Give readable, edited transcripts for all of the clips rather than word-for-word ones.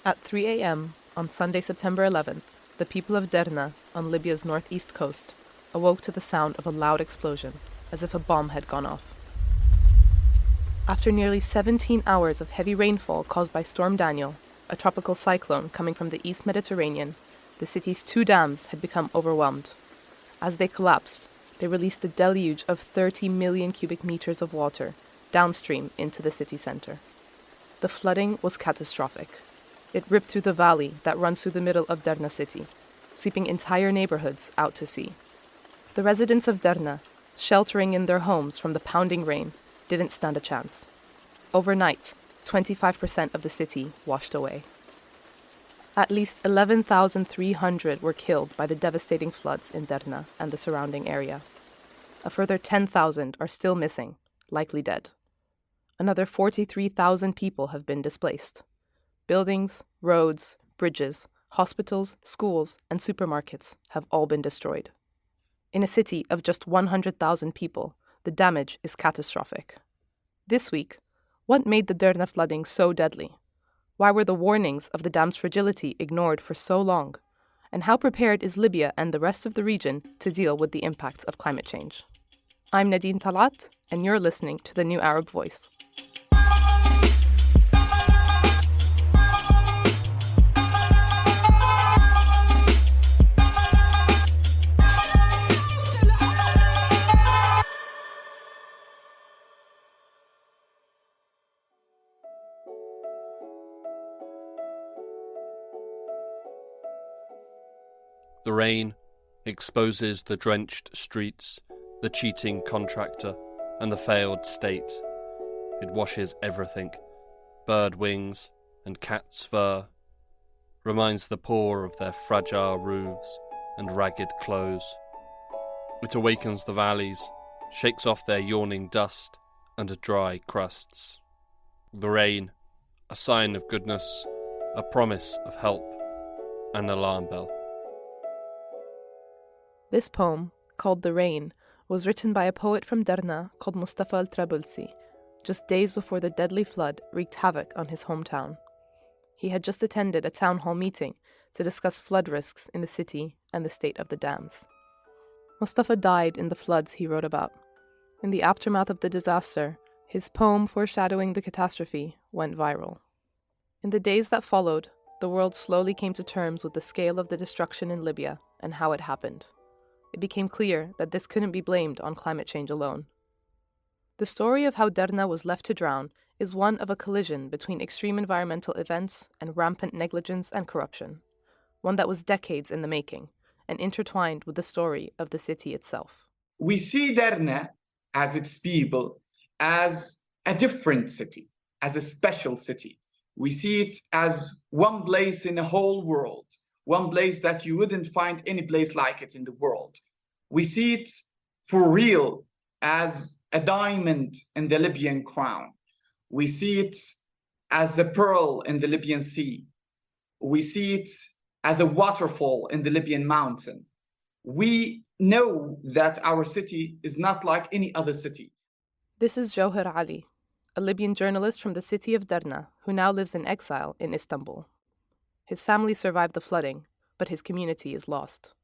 At 3 a.m. on Sunday, September 11th, the people of Derna, on Libya's northeast coast, awoke to the sound of a loud explosion, as if a bomb had gone off. After nearly 17 hours of heavy rainfall caused by Storm Daniel, a tropical cyclone coming from the East Mediterranean, the city's two dams had become overwhelmed. As they collapsed, they released a deluge of 30 million cubic meters of water downstream into the city center. The flooding was catastrophic. It ripped through the valley that runs through the middle of Derna city, sweeping entire neighborhoods out to sea. The residents of Derna, sheltering in their homes from the pounding rain, didn't stand a chance. Overnight, 25% of the city washed away. At least 11,300 were killed by the devastating floods in Derna and the surrounding area. A further 10,000 are still missing, likely dead. Another 43,000 people have been displaced. Buildings, roads, bridges, hospitals, schools, and supermarkets have all been destroyed. In a city of just 100,000 people, the damage is catastrophic. This week, what made the Derna flooding so deadly? Why were the warnings of the dam's fragility ignored for so long? And how prepared is Libya and the rest of the region to deal with the impacts of climate change? I'm Nadine Talat, and you're listening to The New Arab Voice. The rain exposes the drenched streets, the cheating contractor, and the failed state. It washes everything, bird wings and cat's fur, reminds the poor of their fragile roofs and ragged clothes. It awakens the valleys, shakes off their yawning dust and dry crusts. The rain, a sign of goodness, a promise of help, an alarm bell. This poem, called The Rain, was written by a poet from Derna called Mustafa al-Trabulsi, just days before the deadly flood wreaked havoc on his hometown. He had just attended a town hall meeting to discuss flood risks in the city and the state of the dams. Mustafa died in the floods he wrote about. In the aftermath of the disaster, his poem foreshadowing the catastrophe went viral. In the days that followed, the world slowly came to terms with the scale of the destruction in Libya and how it happened. It became clear that this couldn't be blamed on climate change alone. The story of how Derna was left to drown is one of a collision between extreme environmental events and rampant negligence and corruption, one that was decades in the making and intertwined with the story of the city itself. We see Derna as its people as a different city, as a special city. We see it as one place in the whole world, one place that you wouldn't find any place like it in the world. We see it for real as a diamond in the Libyan crown. We see it as a pearl in the Libyan sea. We see it as a waterfall in the Libyan mountain. We know that our city is not like any other city. This is Jawher Ali, a Libyan journalist from the city of Derna who now lives in exile in Istanbul. His family survived the flooding, but his community is lost.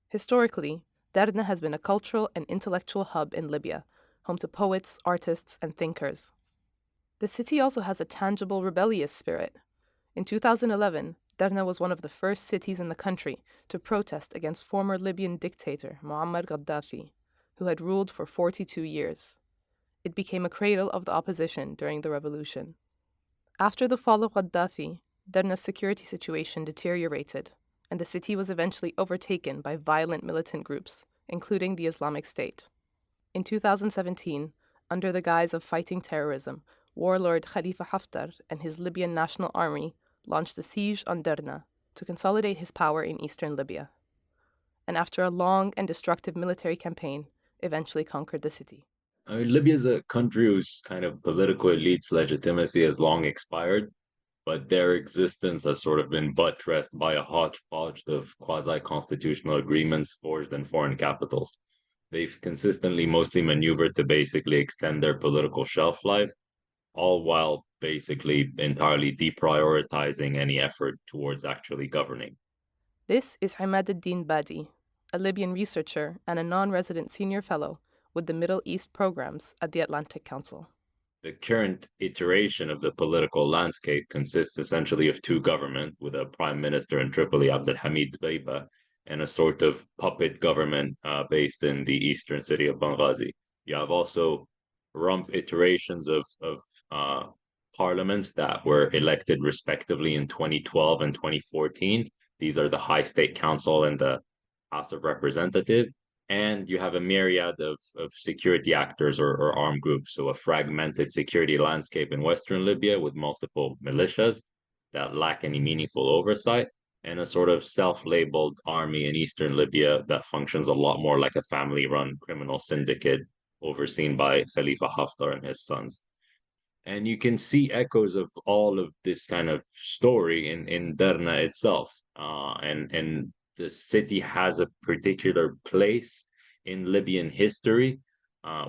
Historically, Derna has been a cultural and intellectual hub in Libya, home to poets, artists, and thinkers. The city also has a tangible rebellious spirit. In 2011, Derna was one of the first cities in the country to protest against former Libyan dictator Muammar Gaddafi, who had ruled for 42 years. It became a cradle of the opposition during the revolution. After the fall of Gaddafi, Derna's security situation deteriorated, and the city was eventually overtaken by violent militant groups, including the Islamic State. In 2017, under the guise of fighting terrorism, warlord Khalifa Haftar and his Libyan National Army launched a siege on Derna to consolidate his power in eastern Libya, and after a long and destructive military campaign, eventually conquered the city. I mean, Libya is a country whose kind of political elite's legitimacy has long expired, but their existence has sort of been buttressed by a hodgepodge of quasi-constitutional agreements forged in foreign capitals. They've consistently mostly maneuvered to basically extend their political shelf life, all while basically entirely deprioritizing any effort towards actually governing. This is Imad ad-Din Badi, a Libyan researcher and a non-resident senior fellow with the Middle East programs at the Atlantic Council. The current iteration of the political landscape consists essentially of two governments, with a prime minister in Tripoli, Abdelhamid Dbeiba, and a sort of puppet government based in the eastern city of Benghazi. You have also rump iterations of parliaments that were elected respectively in 2012 and 2014. These are the High State Council and the House of Representatives. And you have a myriad of security actors or armed groups. So a fragmented security landscape in Western Libya with multiple militias that lack any meaningful oversight, and a sort of self-labeled army in Eastern Libya that functions a lot more like a family-run criminal syndicate overseen by Khalifa Haftar and his sons. And you can see echoes of all of this kind of story in Derna itself. And the city has a particular place in Libyan history,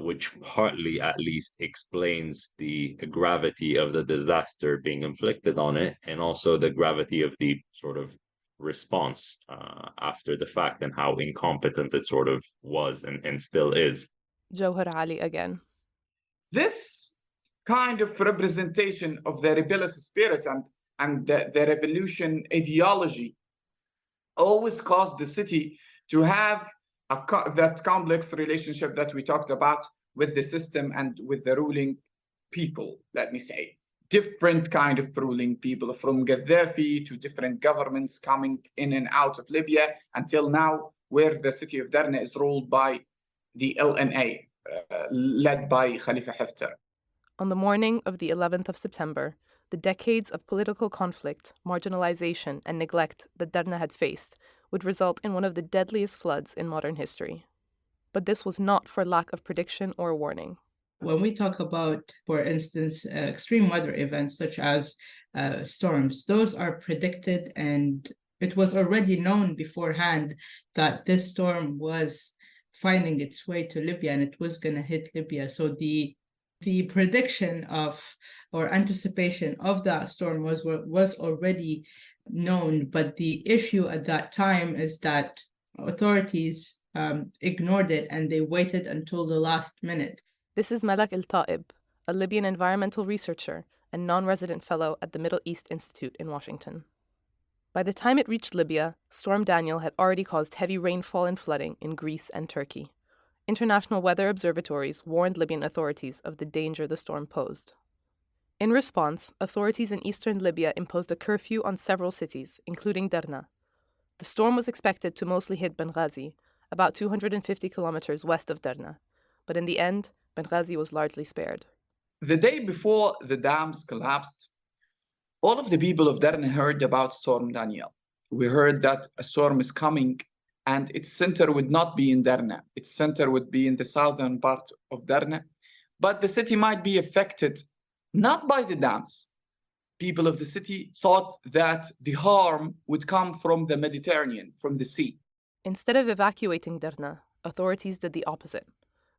which partly at least explains the gravity of the disaster being inflicted on it, and also the gravity of the sort of response after the fact and how incompetent it sort of was and still is. Jawhar Ali again. This kind of representation of the rebellious spirit and the revolution ideology always caused the city to have that complex relationship that we talked about with the system and with the ruling people, let me say. Different kind of ruling people, from Gaddafi to different governments coming in and out of Libya until now, where the city of Derna is ruled by the LNA, led by Khalifa Haftar. On the morning of the 11th of September, the decades of political conflict, marginalization, and neglect that Derna had faced would result in one of the deadliest floods in modern history. But this was not for lack of prediction or warning. When we talk about, for instance, extreme weather events such as storms, those are predicted, and it was already known beforehand that this storm was finding its way to Libya and it was going to hit Libya. So the prediction of or anticipation of that storm was already known, but the issue at that time is that authorities ignored it and they waited until the last minute. This is Malak El-Taib, a Libyan environmental researcher and non-resident fellow at the Middle East Institute in Washington. By the time it reached Libya, Storm Daniel had already caused heavy rainfall and flooding in Greece and Turkey. International weather observatories warned Libyan authorities of the danger the storm posed. In response, authorities in eastern Libya imposed a curfew on several cities, including Derna. The storm was expected to mostly hit Benghazi, about 250 kilometers west of Derna, but in the end, Benghazi was largely spared. The day before the dams collapsed, all of the people of Derna heard about Storm Daniel. We heard that a storm is coming and its center would not be in Derna. Its center would be in the southern part of Derna, but the city might be affected not by the dams. People of the city thought that the harm would come from the Mediterranean, from the sea. Instead of evacuating Derna, authorities did the opposite.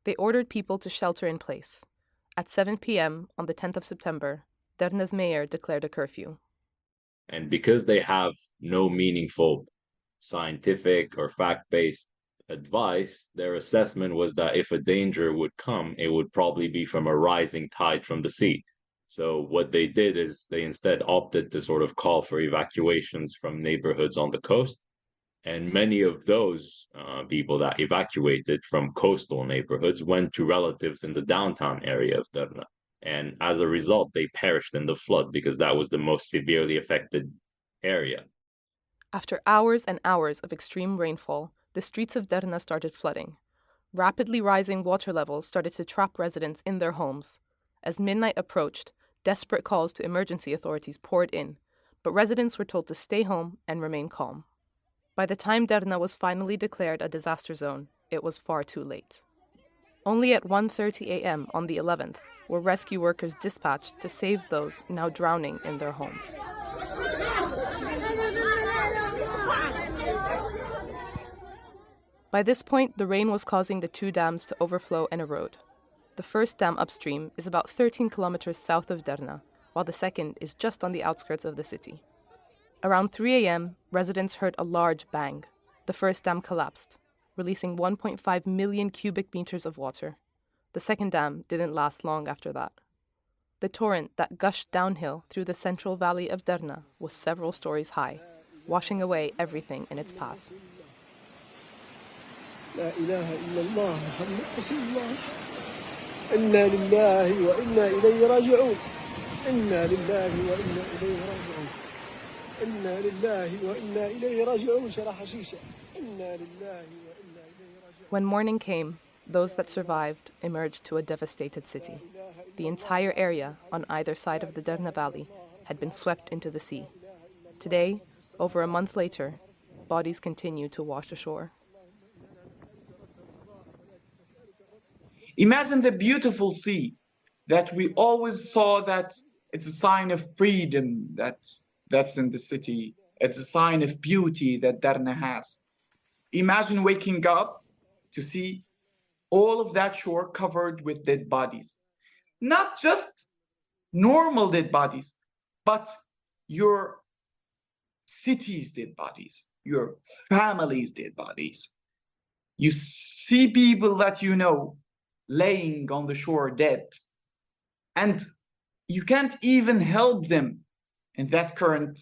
They ordered people to shelter in place. At 7 p.m. on the 10th of September, Derna's mayor declared a curfew. And because they have no meaningful scientific or fact-based advice, their assessment was that if a danger would come, it would probably be from a rising tide from the sea. So what they did is they instead opted to sort of call for evacuations from neighborhoods on the coast. And many of those people that evacuated from coastal neighborhoods went to relatives in the downtown area of Derna. And as a result, they perished in the flood because that was the most severely affected area. After hours and hours of extreme rainfall, the streets of Derna started flooding. Rapidly rising water levels started to trap residents in their homes. As midnight approached, desperate calls to emergency authorities poured in, but residents were told to stay home and remain calm. By the time Derna was finally declared a disaster zone, it was far too late. Only at 1:30 a.m. on the 11th were rescue workers dispatched to save those now drowning in their homes. By this point, the rain was causing the two dams to overflow and erode. The first dam upstream is about 13 kilometers south of Derna, while the second is just on the outskirts of the city. Around 3 a.m., residents heard a large bang. The first dam collapsed, releasing 1.5 million cubic meters of water. The second dam didn't last long after that. The torrent that gushed downhill through the central valley of Derna was several stories high, washing away everything in its path. لا إله إلا الله محمد رسول الله إنا لله وإنا إليه راجعون إنا لله وإنا إليه راجعون إنا لله وإنا إليه راجعون شرح شيشة إنا لله وإنا إليه راجعون. When morning came, those that survived emerged to a devastated city. The entire area on either side of the Derna Valley had been swept into the sea. Today, over a month later, bodies continue to wash ashore. Imagine the beautiful sea that we always saw that it's a sign of freedom that's in the city. It's a sign of beauty that Derna has. Imagine waking up to see all of that shore covered with dead bodies. Not just normal dead bodies, but your city's dead bodies, your family's dead bodies. You see people that you know laying on the shore dead, and you can't even help them in that current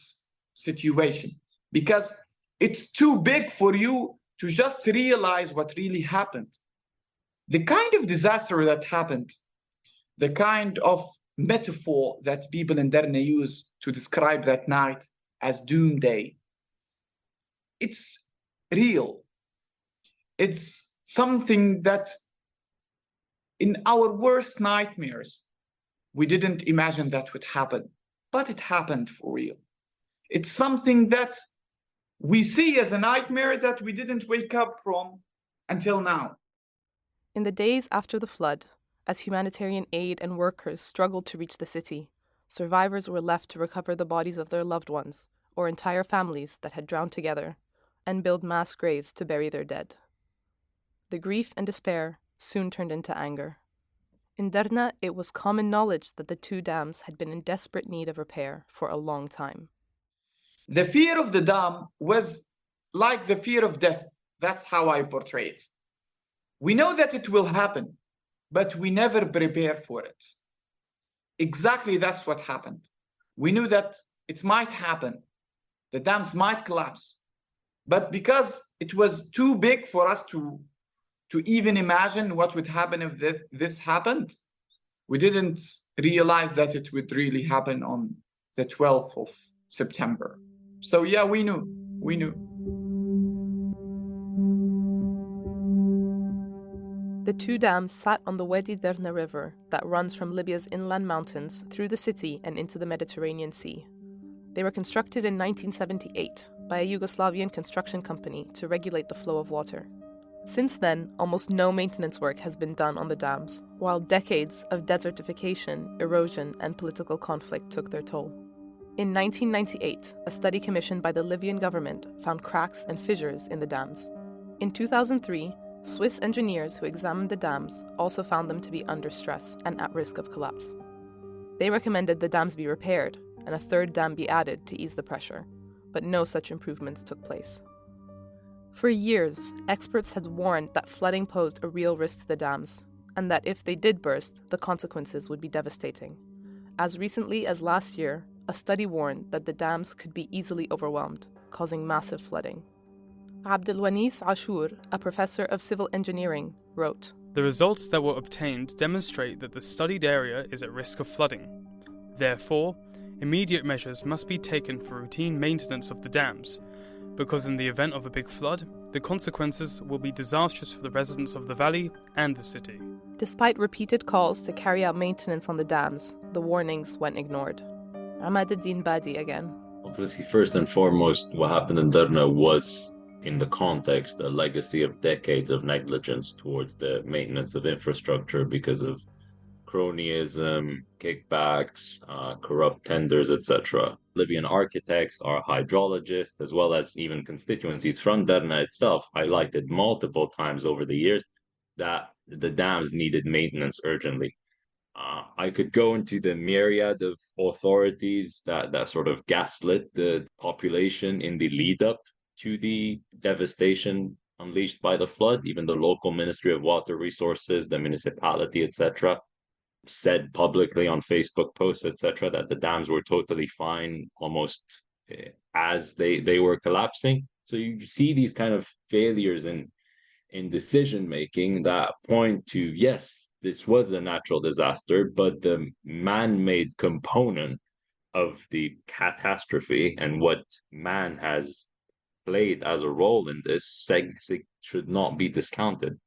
situation because it's too big for you to just realize what really happened. The kind of disaster that happened, the kind of metaphor that people in Derna use to describe that night as doomsday, it's real. It's something that in our worst nightmares, we didn't imagine that would happen, but it happened for real. It's something that we see as a nightmare that we didn't wake up from until now. In the days after the flood, as humanitarian aid and workers struggled to reach the city, survivors were left to recover the bodies of their loved ones or entire families that had drowned together and build mass graves to bury their dead. The grief and despair soon turned into anger. In Derna, it was common knowledge that the two dams had been in desperate need of repair for a long time. The fear of the dam was like the fear of death. That's how I portray it. We know that it will happen, but we never prepare for it. Exactly that's what happened. We knew that it might happen. The dams might collapse. But because it was too big for us to even imagine what would happen if this happened, we didn't realize that it would really happen on the 12th of September. So yeah, we knew. The two dams sat on the Wadi Derna River that runs from Libya's inland mountains through the city and into the Mediterranean Sea. They were constructed in 1978 by a Yugoslavian construction company to regulate the flow of water. Since then, almost no maintenance work has been done on the dams, while decades of desertification, erosion, and political conflict took their toll. In 1998, a study commissioned by the Libyan government found cracks and fissures in the dams. In 2003, Swiss engineers who examined the dams also found them to be under stress and at risk of collapse. They recommended the dams be repaired and a third dam be added to ease the pressure, but no such improvements took place. For years, experts had warned that flooding posed a real risk to the dams, and that if they did burst, the consequences would be devastating. As recently as last year, a study warned that the dams could be easily overwhelmed, causing massive flooding. Abdelwanis Ashur, a professor of civil engineering, wrote, "The results that were obtained demonstrate that the studied area is at risk of flooding. Therefore, immediate measures must be taken for routine maintenance of the dams, because in the event of a big flood, the consequences will be disastrous for the residents of the valley and the city." Despite repeated calls to carry out maintenance on the dams, the warnings went ignored. Ahmaduddin Badi again. Obviously, first and foremost, what happened in Derna was, in the context, a legacy of decades of negligence towards the maintenance of infrastructure because of cronyism, kickbacks, corrupt tenders, etc. Libyan architects, our hydrologists, as well as even constituencies from Derna itself, highlighted multiple times over the years that the dams needed maintenance urgently. I could go into the myriad of authorities that sort of gaslit the population in the lead up to the devastation unleashed by the flood. Even the local Ministry of Water Resources, the municipality, etc., said publicly on Facebook posts, etc., that the dams were totally fine, almost as they were collapsing. So you see these kind of failures in decision making that point to, yes, this was a natural disaster, but the man-made component of the catastrophe and what man has played as a role in this should not be discounted.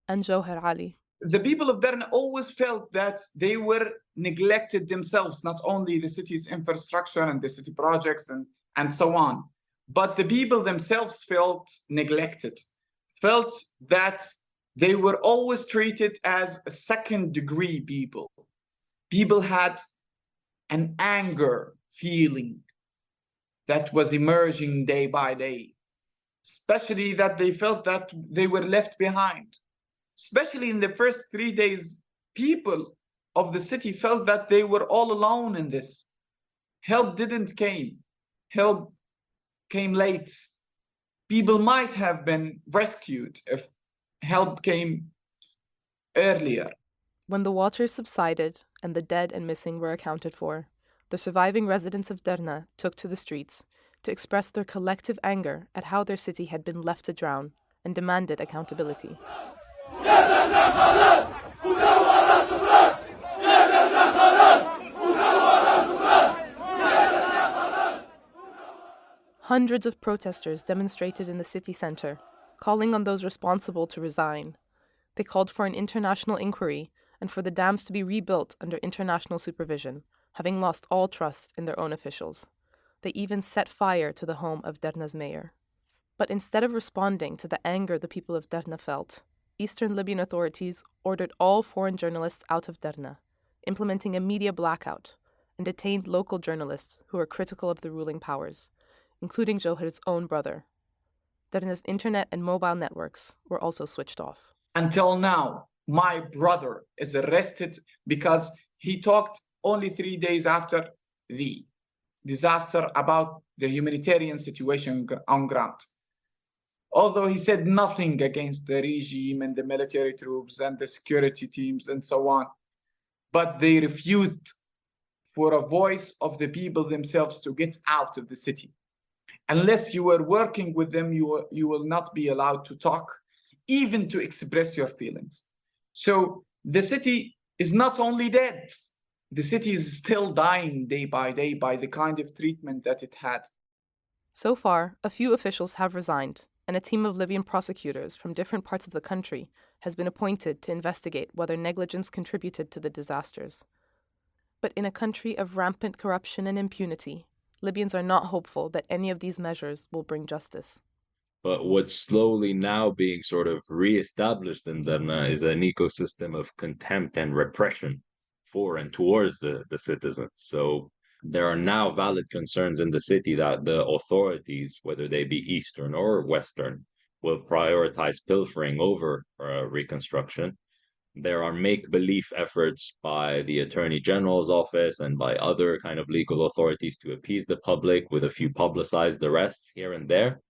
And Jawher Ali. The people of Derna always felt that they were neglected themselves, not only the city's infrastructure and the city projects and so on, but the people themselves felt neglected, felt that they were always treated as a second-degree people. People had an anger feeling that was emerging day by day, especially that they felt that they were left behind. Especially in the first 3 days, people of the city felt that they were all alone in this. Help didn't came. Help came late. People might have been rescued if help came earlier. When the waters subsided and the dead and missing were accounted for, the surviving residents of Derna took to the streets to express their collective anger at how their city had been left to drown and demanded accountability. Hundreds of protesters demonstrated in the city center, calling on those responsible to resign. They called for an international inquiry and for the dams to be rebuilt under international supervision, having lost all trust in their own officials. They even set fire to the home of Derna's mayor. But instead of responding to the anger the people of Derna felt, Eastern Libyan authorities ordered all foreign journalists out of Derna, implementing a media blackout, and detained local journalists who were critical of the ruling powers, including Jawher's own brother. Derna's internet and mobile networks were also switched off. Until now, my brother is arrested because he talked only 3 days after the disaster about the humanitarian situation on ground. Although he said nothing against the regime and the military troops and the security teams and so on, but they refused for a voice of the people themselves to get out of the city. Unless you are working with them, you will not be allowed to talk, even to express your feelings. So the city is not only dead, the city is still dying day by day by the kind of treatment that it had. So far, a few officials have resigned, and a team of Libyan prosecutors from different parts of the country has been appointed to investigate whether negligence contributed to the disasters. But in a country of rampant corruption and impunity, Libyans are not hopeful that any of these measures will bring justice. But what's slowly now being sort of reestablished in Derna is an ecosystem of contempt and repression for and towards the citizens. So there are now valid concerns in the city that the authorities, whether they be Eastern or Western, will prioritize pilfering over reconstruction. There are make-believe efforts by the Attorney General's office and by other kind of legal authorities to appease the public, with a few publicized arrests here and there.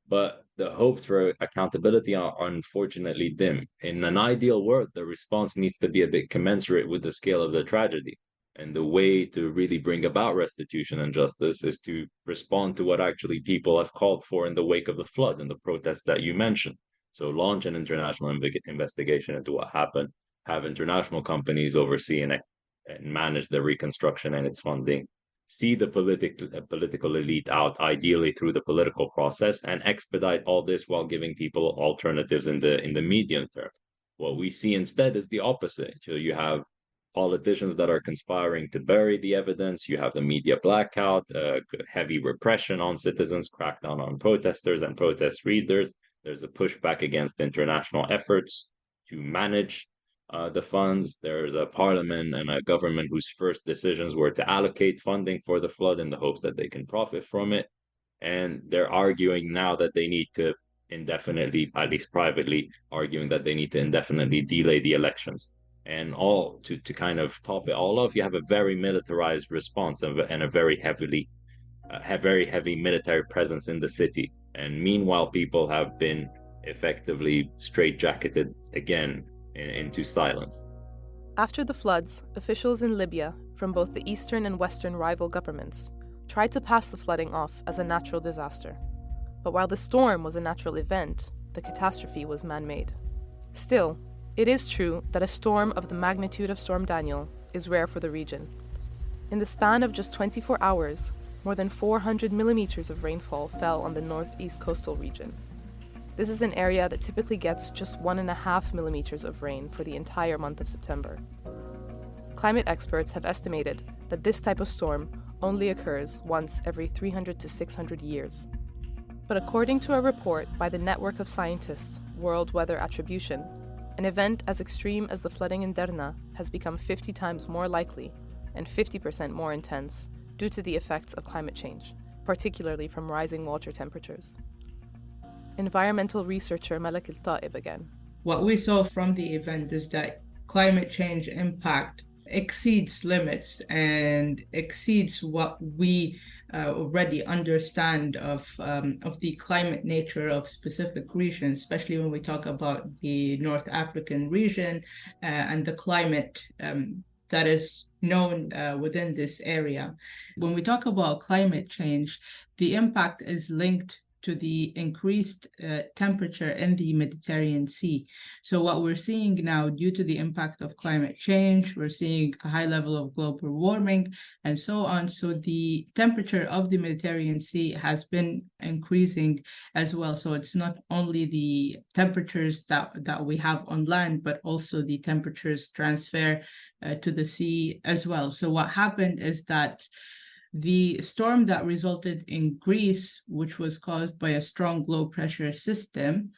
But the hopes for accountability are unfortunately dim. In an ideal world, the response needs to be a bit commensurate with the scale of the tragedy. And the way to really bring about restitution and justice is to respond to what actually people have called for in the wake of the flood and the protests that you mentioned. So launch an international investigation into what happened, have international companies oversee and manage the reconstruction and its funding, see the political elite out, ideally through the political process, and expedite all this while giving people alternatives in the medium term. What we see instead is the opposite. So you have politicians that are conspiring to bury the evidence. You have the media blackout, heavy repression on citizens, crackdown on protesters and protest readers. There's a pushback against international efforts to manage the funds. There's a parliament and a government whose first decisions were to allocate funding for the flood in the hopes that they can profit from it. And they're arguing now that they need to indefinitely, at least privately, arguing that they need to indefinitely delay the elections. And all to kind of top it all off, you have a very militarized response and a very very heavy military presence in the city. And meanwhile, people have been effectively straitjacketed again into silence. After the floods, officials in Libya, from both the eastern and western rival governments, tried to pass the flooding off as a natural disaster. But while the storm was a natural event, the catastrophe was man-made. Still, it is true that a storm of the magnitude of Storm Daniel is rare for the region. In the span of just 24 hours, more than 400 millimeters of rainfall fell on the northeast coastal region. This is an area that typically gets just 1.5 millimeters of rain for the entire month of September. Climate experts have estimated that this type of storm only occurs once every 300 to 600 years. But according to a report by the network of scientists World Weather Attribution, an event as extreme as the flooding in Derna has become 50 times more likely and 50% more intense due to the effects of climate change, particularly from rising water temperatures. Environmental researcher Malak al-Ta'ib again. What we saw from the event is that climate change impact exceeds limits and exceeds what we already understand of the climate nature of specific regions, especially when we talk about the North African region and the climate that is known within this area. When we talk about climate change, the impact is linked to the increased temperature in the Mediterranean Sea. So what we're seeing now, due to the impact of climate change, we're seeing a high level of global warming and so on. So the temperature of the Mediterranean Sea has been increasing as well. So it's not only the temperatures that we have on land, but also the temperatures transfer to the sea as well. So what happened is that the storm that resulted in Greece, which was caused by a strong low pressure system,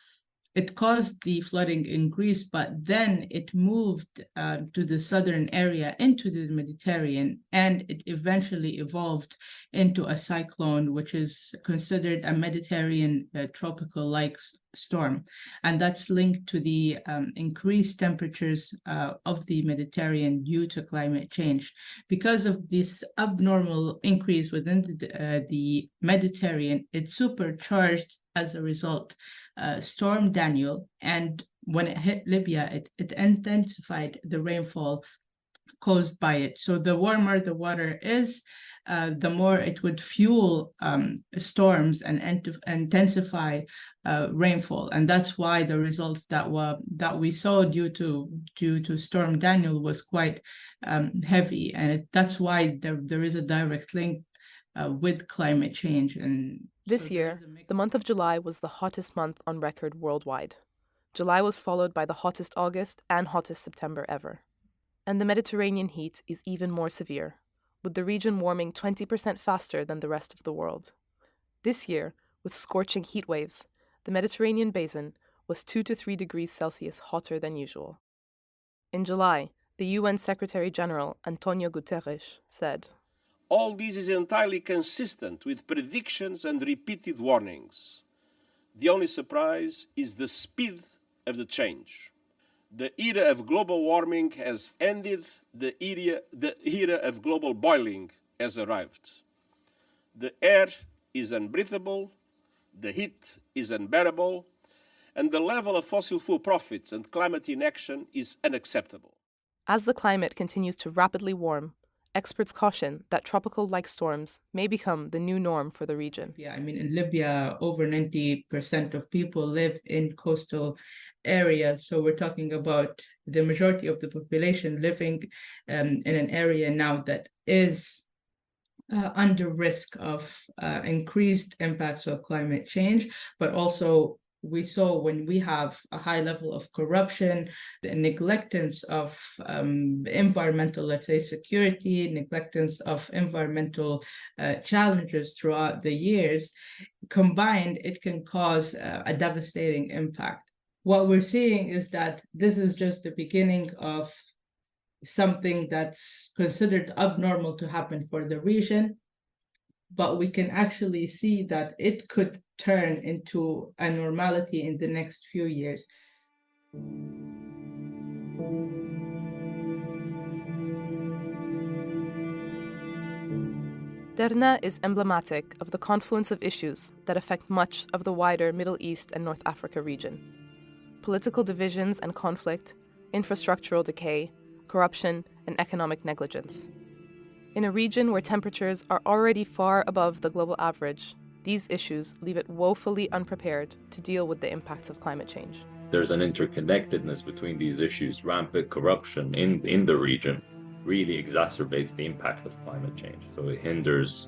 it caused the flooding in Greece, but then it moved to the southern area into the Mediterranean, and it eventually evolved into a cyclone, which is considered a Mediterranean tropical-like storm. And that's linked to the increased temperatures of the Mediterranean due to climate change. Because of this abnormal increase within the Mediterranean, it supercharged as a result Storm Daniel, and when it hit Libya, it intensified the rainfall caused by it. So the warmer the water is, the more it would fuel storms and intensify rainfall, and that's why the results that we saw due to Storm Daniel was quite heavy, and that's why there is a direct link with climate change. And this year, the month of July was the hottest month on record worldwide. July was followed by the hottest August and hottest September ever. And the Mediterranean heat is even more severe, with the region warming 20% faster than the rest of the world. This year, with scorching heat waves, the Mediterranean basin was 2 to 3 degrees Celsius hotter than usual. In July, the UN Secretary General Antonio Guterres said, "All this is entirely consistent with predictions and repeated warnings. The only surprise is the speed of the change. The era of global warming has ended, the era of global boiling has arrived. The air is unbreathable, the heat is unbearable, and the level of fossil fuel profits and climate inaction is unacceptable." As the climate continues to rapidly warm, experts caution that tropical-like storms may become the new norm for the region. Yeah, I mean, in Libya, over 90% of people live in coastal areas. So we're talking about the majority of the population living in an area now that is under risk of increased impacts of climate change, but also we saw when we have a high level of corruption, the neglectance of environmental, let's say, security, neglectance of environmental challenges throughout the years, combined, it can cause a devastating impact. What we're seeing is that this is just the beginning of something that's considered abnormal to happen for the region. but we can actually see that it could turn into a normality in the next few years. Derna is emblematic of the confluence of issues that affect much of the wider Middle East and North Africa region. Political divisions and conflict, infrastructural decay, corruption, and economic negligence. In a region where temperatures are already far above the global average, these issues leave it woefully unprepared to deal with the impacts of climate change. There's an interconnectedness between these issues. Rampant corruption in the region really exacerbates the impact of climate change. So it hinders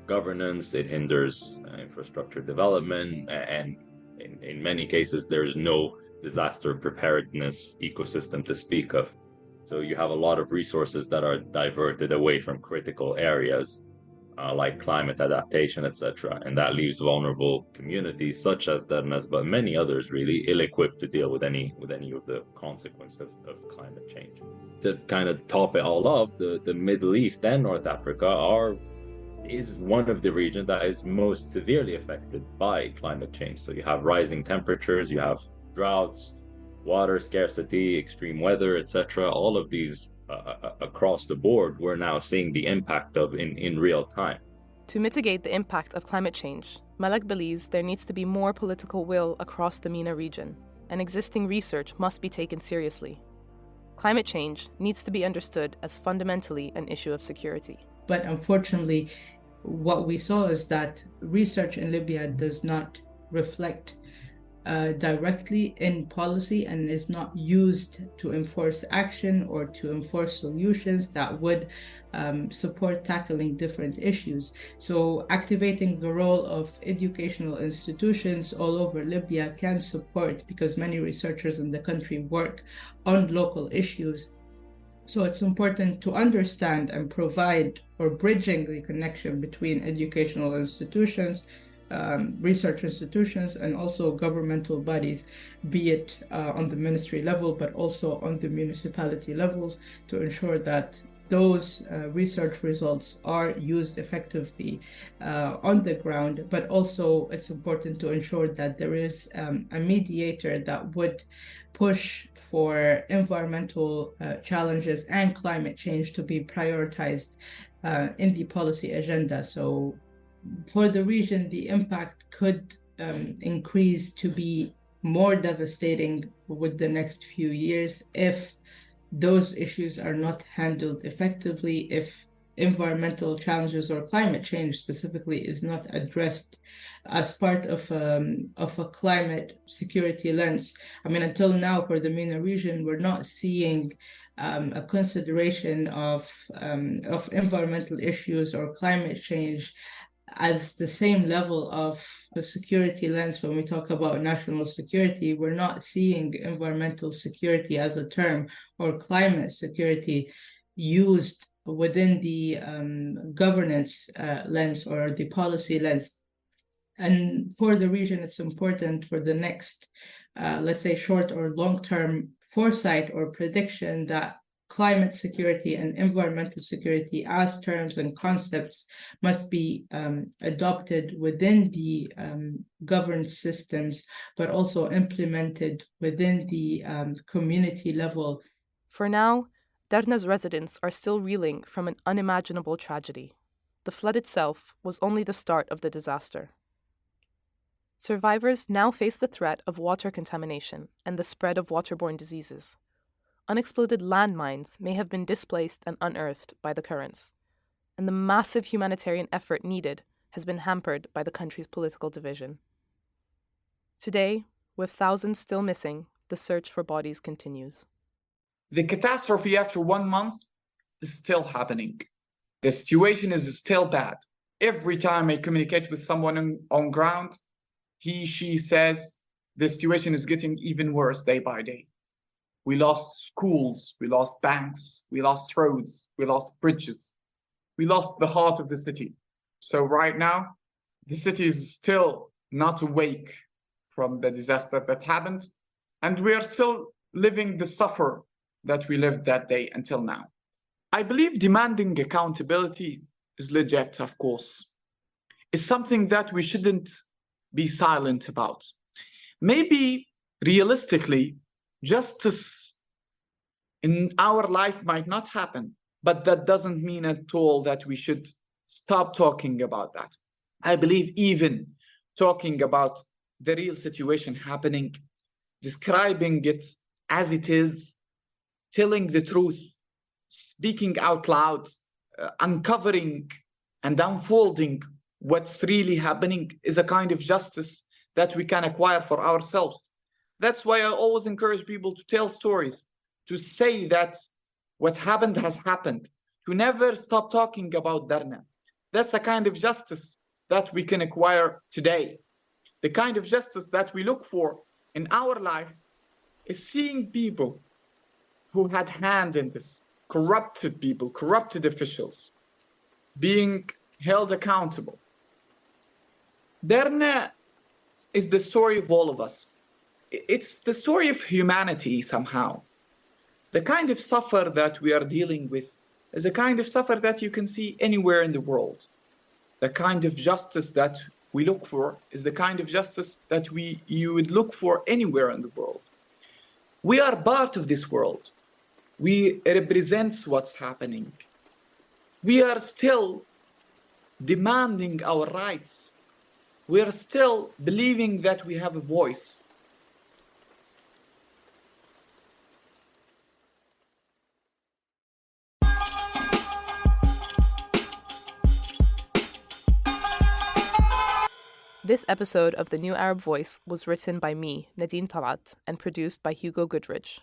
governance, it hinders infrastructure development, and in many cases, there's no disaster preparedness ecosystem to speak of. So you have a lot of resources that are diverted away from critical areas, like climate adaptation, etc. And that leaves vulnerable communities such as Dernas, but many others really ill-equipped to deal with any of the consequences of climate change. To kind of top it all off, the Middle East and North Africa is one of the regions that is most severely affected by climate change. So you have rising temperatures, you have droughts, water scarcity, extreme weather, etc. All of these across the board, we're now seeing the impact of in real time. To mitigate the impact of climate change, Malek believes there needs to be more political will across the MENA region, and existing research must be taken seriously. Climate change needs to be understood as fundamentally an issue of security. But unfortunately, what we saw is that research in Libya does not reflect directly in policy and is not used to enforce action or to enforce solutions that would support tackling different issues. So activating the role of educational institutions all over Libya can support, because many researchers in the country work on local issues. So it's important to understand and provide or bridging the connection between educational institutions, research institutions, and also governmental bodies, be it on the ministry level, but also on the municipality levels, to ensure that those research results are used effectively on the ground. But also it's important to ensure that there is a mediator that would push for environmental challenges and climate change to be prioritized in the policy agenda. So for the region, the impact could increase to be more devastating with the next few years if those issues are not handled effectively, if environmental challenges or climate change specifically is not addressed as part of a climate security lens. I mean, until now for the MENA region, we're not seeing a consideration of environmental issues or climate change as the same level of the security lens. When we talk about national security, we're not seeing environmental security as a term or climate security used within the governance lens or the policy lens. And for the region, it's important for the next, let's say, short or long-term foresight or prediction that climate security and environmental security as terms and concepts must be adopted within the governance systems, but also implemented within the community level. For now, Derna's residents are still reeling from an unimaginable tragedy. The flood itself was only the start of the disaster. Survivors now face the threat of water contamination and the spread of waterborne diseases. Unexploded landmines may have been displaced and unearthed by the currents, and the massive humanitarian effort needed has been hampered by the country's political division. Today, with thousands still missing, the search for bodies continues. The catastrophe after 1 month is still happening. The situation is still bad. Every time I communicate with someone on ground, she says the situation is getting even worse day by day. We lost schools, we lost banks, we lost roads, we lost bridges. We lost the heart of the city. So right now, the city is still not awake from the disaster that happened, and we are still living the suffer that we lived that day until now. I believe demanding accountability is legit, of course, is something that we shouldn't be silent about. Maybe realistically, justice in our life might not happen, but that doesn't mean at all that we should stop talking about that. I believe even talking about the real situation happening, describing it as it is, telling the truth, speaking out loud, uncovering and unfolding what's really happening is a kind of justice that we can acquire for ourselves. That's why I always encourage people to tell stories, to say that what happened has happened, to never stop talking about Derna. That's a kind of justice that we can acquire today. The kind of justice that we look for in our life is seeing people who had hand in this, corrupted people, corrupted officials, being held accountable. Derna is the story of all of us. It's the story of humanity somehow. The kind of suffer that we are dealing with is a kind of suffer that you can see anywhere in the world. The kind of justice that we look for is the kind of justice that you would look for anywhere in the world. We are part of this world. We represent what's happening. We are still demanding our rights. We are still believing that we have a voice. This episode of The New Arab Voice was written by me, Nadine Talat, and produced by Hugo Goodridge.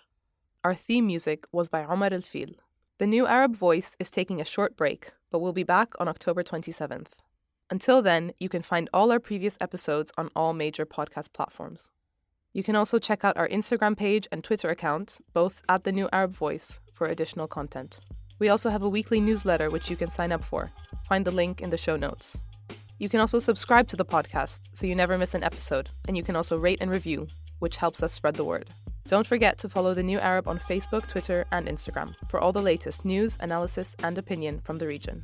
Our theme music was by Omar El Fil. The New Arab Voice is taking a short break, but we'll be back on October 27th. Until then, you can find all our previous episodes on all major podcast platforms. You can also check out our Instagram page and Twitter account, both at The New Arab Voice, for additional content. We also have a weekly newsletter which you can sign up for. Find the link in the show notes. You can also subscribe to the podcast so you never miss an episode, and you can also rate and review, which helps us spread the word. Don't forget to follow The New Arab on Facebook, Twitter, and Instagram for all the latest news, analysis, and opinion from the region.